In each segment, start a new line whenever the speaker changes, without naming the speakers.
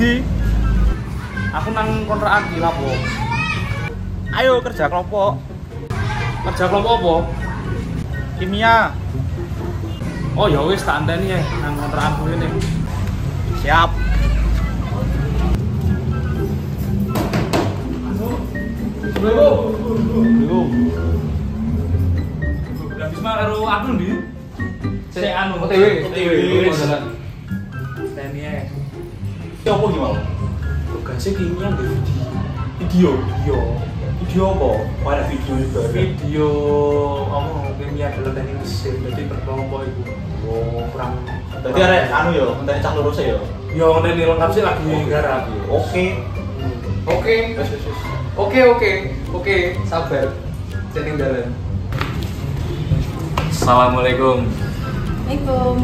ndi?
Aku nang kontrakan iki lapo.
Ayo kerja kelompok.
Kerja kelompok apa?
Kimia.
Oh ya wis tak anteni ya nang kontrakanku ini.
Siap. Belum.
Bisma karo aku ndi? Sik anu
OTW.
Teni ya.
Apa gimana?
Tugasnya kimia di
Video.
video.
Video apa? Oh, ada video juga.
Video kamu kimia dalam teknik mesin jadi berkelompok itu.
Oh,
Kurang.
berarti ada anu ya, ngenteni cah lurus ya.
Yo ngene lengkap sih lagi garap.
Oke.
Oke.
Wes wes wes.
Oke, sabar. Jeneng dalan. Assalamualaikum.
Assalamualaikum.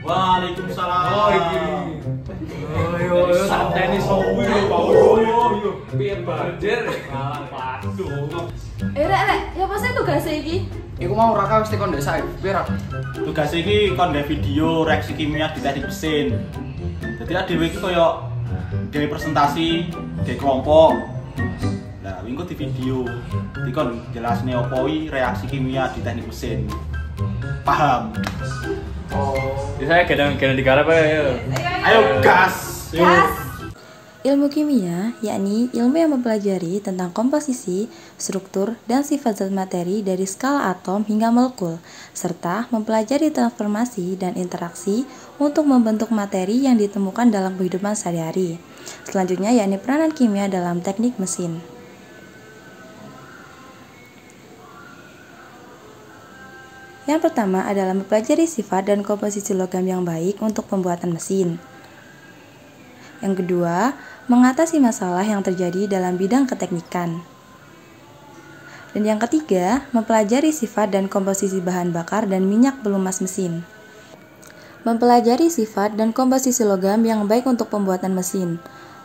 Waalaikumsalam.
Oh iki. Yo santai nih sowi yo Pak. Yo piye banjir. Alah waduh.
Rek, ya apa sih tugasnya iki?
Iku mau Raka mesti kon desa. Piye Rak?
Tugas iki kon nge video reaksi kimia di teknik mesin. Jadi dhewe iki koyo gawe presentasi, gawe kelompok. Nah, wingi di video. Iki kon jelasne opo iki reaksi kimia di teknik mesin. Paham?
Oh, saya kadang-kadang digarap ya.
Ayo gas.
Gas.
Ilmu kimia, yakni ilmu yang mempelajari tentang komposisi, struktur, dan sifat zat materi dari skala atom hingga molekul, serta mempelajari transformasi dan interaksi untuk membentuk materi yang ditemukan dalam kehidupan sehari-hari. Selanjutnya, yakni peranan kimia dalam teknik mesin. Yang pertama adalah mempelajari sifat dan komposisi logam yang baik untuk pembuatan mesin. Yang kedua, mengatasi masalah yang terjadi dalam bidang keteknikan. Dan yang ketiga, mempelajari sifat dan komposisi bahan bakar dan minyak pelumas mesin. Mempelajari sifat dan komposisi logam yang baik untuk pembuatan mesin.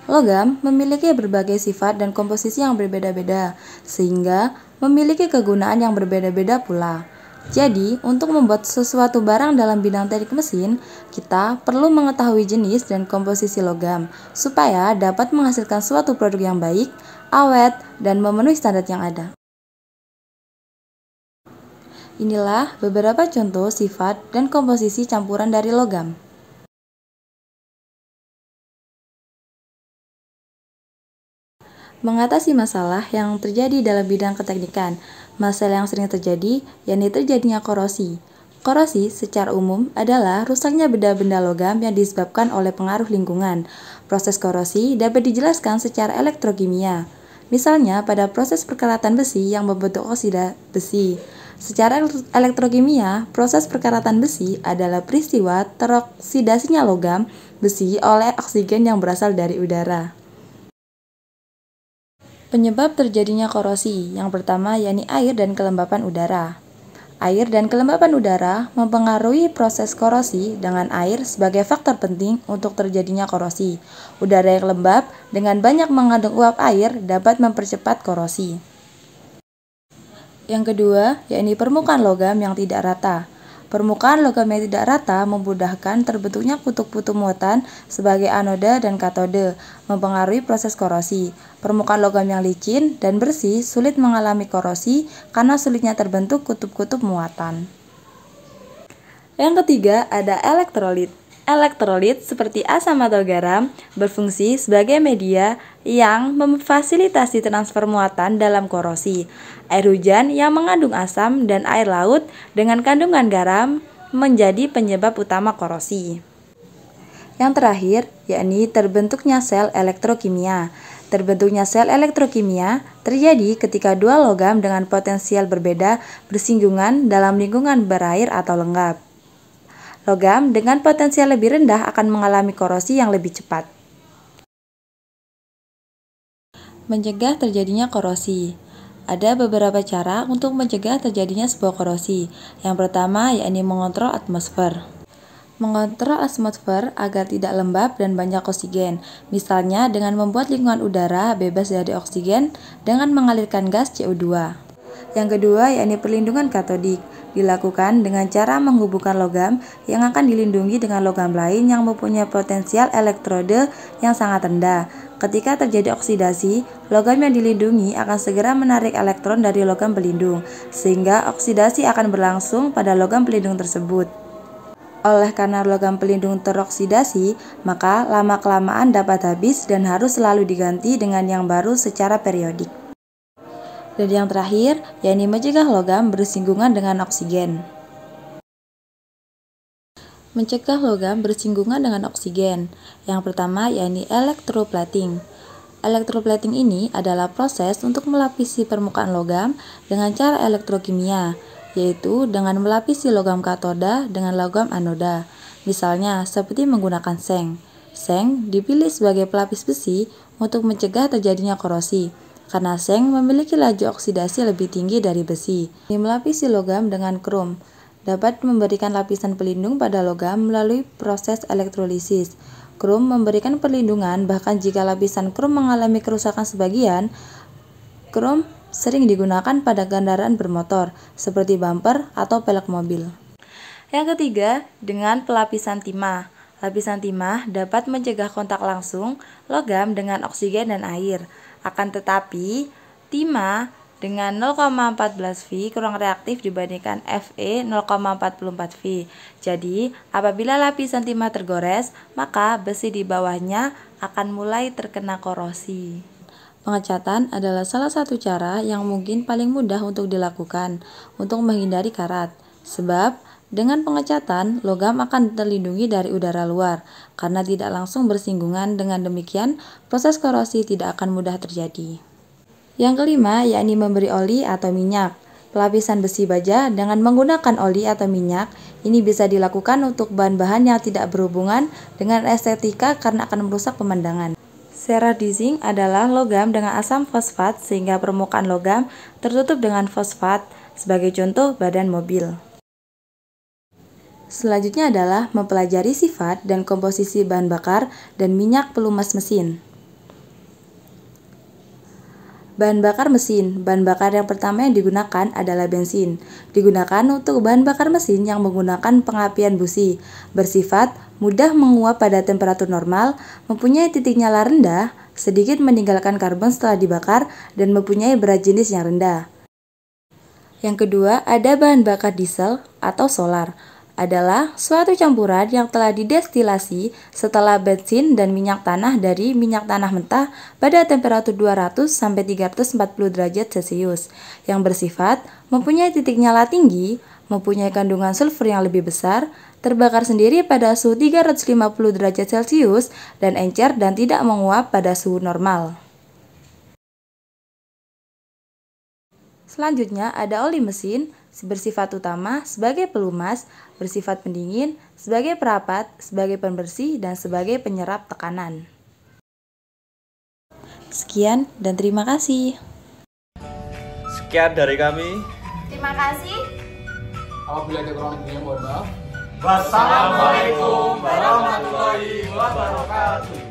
Logam memiliki berbagai sifat dan komposisi yang berbeda-beda, sehingga memiliki kegunaan yang berbeda-beda pula. Jadi, untuk membuat sesuatu barang dalam bidang teknik mesin, kita perlu mengetahui jenis dan komposisi logam, supaya dapat menghasilkan suatu produk yang baik, awet, dan memenuhi standar yang ada. Inilah beberapa contoh sifat dan komposisi campuran dari logam. Mengatasi masalah yang terjadi dalam bidang keteknikan. Masalah yang sering terjadi, yakni terjadinya korosi. Korosi secara umum adalah rusaknya benda-benda logam yang disebabkan oleh pengaruh lingkungan. Proses korosi dapat dijelaskan secara elektrokimia. Misalnya pada proses perkaratan besi yang membentuk oksida besi. Secara elektrokimia, proses perkaratan besi adalah peristiwa teroksidasinya logam besi oleh oksigen yang berasal dari udara. Penyebab terjadinya korosi yang pertama yakni air dan kelembapan udara. Air dan kelembapan udara mempengaruhi proses korosi dengan air sebagai faktor penting untuk terjadinya korosi. Udara yang lembab dengan banyak mengandung uap air dapat mempercepat korosi. Yang kedua yakni permukaan logam yang tidak rata. Permukaan logam yang tidak rata memudahkan terbentuknya kutub-kutub muatan sebagai anoda dan katode, mempengaruhi proses korosi. Permukaan logam yang licin dan bersih sulit mengalami korosi karena sulitnya terbentuk kutub-kutub muatan. Yang ketiga ada elektrolit. Elektrolit seperti asam atau garam berfungsi sebagai media yang memfasilitasi transfer muatan dalam korosi. Air hujan yang mengandung asam dan air laut dengan kandungan garam menjadi penyebab utama korosi. Yang terakhir, yakni terbentuknya sel elektrokimia. Terbentuknya sel elektrokimia terjadi ketika dua logam dengan potensial berbeda bersinggungan dalam lingkungan berair atau lembab. Logam dengan potensial lebih rendah akan mengalami korosi yang lebih cepat. Mencegah terjadinya korosi. Ada beberapa cara untuk mencegah terjadinya sebuah korosi. Yang pertama yakni mengontrol atmosfer. Mengontrol atmosfer agar tidak lembab dan banyak oksigen, misalnya dengan membuat lingkungan udara bebas dari oksigen dengan mengalirkan gas CO2. Yang kedua yakni perlindungan katodik. dilakukan dengan cara menghubungkan logam yang akan dilindungi dengan logam lain yang mempunyai potensial elektrode yang sangat rendah. Ketika terjadi oksidasi, logam yang dilindungi akan segera menarik elektron dari logam pelindung, sehingga oksidasi akan berlangsung pada logam pelindung tersebut. Oleh karena logam pelindung teroksidasi, maka lama-kelamaan dapat habis dan harus selalu diganti dengan yang baru secara periodik. Dan yang terakhir, yakni mencegah logam bersinggungan dengan oksigen. Mencegah logam bersinggungan dengan oksigen. Yang pertama, yakni electroplating. Electroplating ini adalah proses untuk melapisi permukaan logam dengan cara elektrokimia, yaitu dengan melapisi logam katoda dengan logam anoda. Misalnya, seperti menggunakan seng. Seng dipilih sebagai pelapis besi untuk mencegah terjadinya korosi, karena seng memiliki laju oksidasi lebih tinggi dari besi. Melapisi logam dengan krom dapat memberikan lapisan pelindung pada logam melalui proses elektrolisis. Krom memberikan perlindungan bahkan jika lapisan krom mengalami kerusakan sebagian. Krom sering digunakan pada kendaraan bermotor seperti bumper atau pelek mobil. Yang ketiga, dengan pelapisan timah. Lapisan timah dapat mencegah kontak langsung logam dengan oksigen dan air. Akan tetapi, timah dengan 0,14 V kurang reaktif dibandingkan Fe 0,44 V. Jadi, apabila lapisan timah tergores, maka besi di bawahnya akan mulai terkena korosi. Pengecatan adalah salah satu cara yang mungkin paling mudah untuk dilakukan untuk menghindari karat. Sebab, dengan pengecatan, logam akan terlindungi dari udara luar karena tidak langsung bersinggungan. Dengan demikian, proses korosi tidak akan mudah terjadi. Yang kelima, yakni memberi oli atau minyak. Pelapisan besi baja dengan menggunakan oli atau minyak ini bisa dilakukan untuk bahan-bahan yang tidak berhubungan dengan estetika karena akan merusak pemandangan. Ceradizing adalah logam dengan asam fosfat sehingga permukaan logam tertutup dengan fosfat, sebagai contoh badan mobil. Selanjutnya adalah mempelajari sifat dan komposisi bahan bakar dan minyak pelumas mesin. Bahan bakar mesin. Bahan bakar yang pertama yang digunakan adalah bensin. Digunakan untuk bahan bakar mesin yang menggunakan pengapian busi, bersifat mudah menguap pada temperatur normal, mempunyai titik nyala rendah, sedikit meninggalkan karbon setelah dibakar, dan mempunyai berat jenis yang rendah. Yang kedua, ada bahan bakar diesel atau solar. Adalah suatu campuran yang telah didestilasi setelah bensin dan minyak tanah dari minyak tanah mentah pada temperatur 200-340 derajat Celcius yang bersifat mempunyai titik nyala tinggi, mempunyai kandungan sulfur yang lebih besar, terbakar sendiri pada suhu 350 derajat Celcius dan encer dan tidak menguap pada suhu normal. Selanjutnya ada oli mesin bersifat utama sebagai pelumas, bersifat pendingin, sebagai perapat, sebagai pembersih, dan sebagai penyerap tekanan. Sekian dan terima kasih.
Sekian dari kami.
Terima kasih.
Apabila ada kurang lebihnya mohon maaf.
Wassalamualaikum warahmatullahi wabarakatuh.